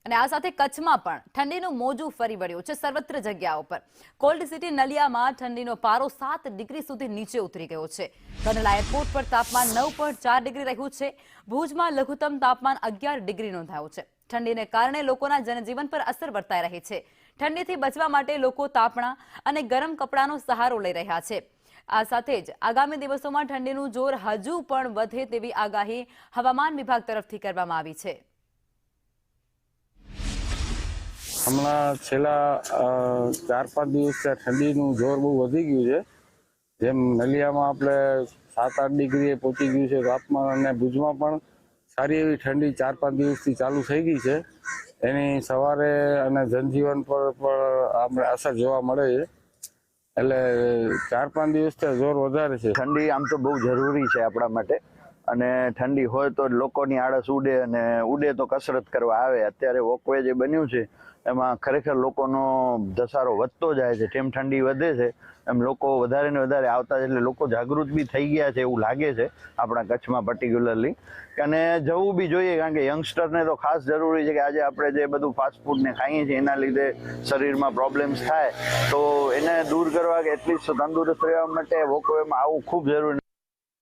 અને આ સાથે કચ્છમાં પણ ઠંડીનું મોજું ફરી વળ્યું છે સર્વત્ર જગ્યાઓ પર। કોલ્ડ સિટી નલિયામાં ઠંડીનો પારો 7 ડિગ્રી સુધી નીચે ઉતરી ગયો છે। કંડલા એરપોર્ટ પર તાપમાન 9.4 ડિગ્રી રહ્યું છે। ભુજમાં લઘુત્તમ તાપમાન 11 ડિગ્રી નોંધાયું છે। ઠંડીને કારણે લોકોના જનજીવન પર અસર વર્તાઈ રહી છે। ઠંડીથી બચવા માટે લોકો તાપણા અને ગરમ કપડાનો સહારો લઈ રહ્યા છે। આ સાથે જ આગામી દિવસોમાં ઠંડીનું જોર હજુ પણ વધે તેવી આગાહી હવામાન વિભાગ તરફથી કરવામાં આવી છે। હમણાં છેલ્લા 4-5 દિવસથી ઠંડીનું જોર બહુ વધી ગયું છે। જેમ નલિયામાં આપણે 7-8 ડિગ્રીએ પહોંચી ગયું છે તાપમાન, અને ભુજમાં પણ સારી એવી ઠંડી 4-5 દિવસથી ચાલુ થઈ ગઈ છે। એની સવારે અને જનજીવન પર પણ આપણે અસર જોવા મળે છે। એટલે 4-5 દિવસથી જોર વધારે છે। ઠંડી આમ તો બહુ જરૂરી છે આપણા માટે, અને ઠંડી હોય તો લોકોની આળસ ઉડે, અને ઉડે તો કસરત કરવા આવે। અત્યારે વોકવે જે બન્યું છે એમાં ખરેખર લોકોનો ધસારો વધતો જાય છે। જેમ ઠંડી વધે છે એમ લોકો વધારે ને વધારે આવતા, એટલે લોકો જાગૃત બી થઈ ગયા છે એવું લાગે છે આપણા કચ્છમાં પર્ટિક્યુલરલી। અને જવું બી જોઈએ, કારણ કે યંગસ્ટરને તો ખાસ જરૂરી છે કે આજે આપણે જે બધું ફાસ્ટ ફૂડને ખાઈએ છીએ એના લીધે શરીરમાં પ્રોબ્લેમ્સ થાય, તો એને દૂર કરવા કે એટલીસ્ટ તંદુરસ્ત રહેવા માટે વોકવેમાં આવવું ખૂબ જરૂરી।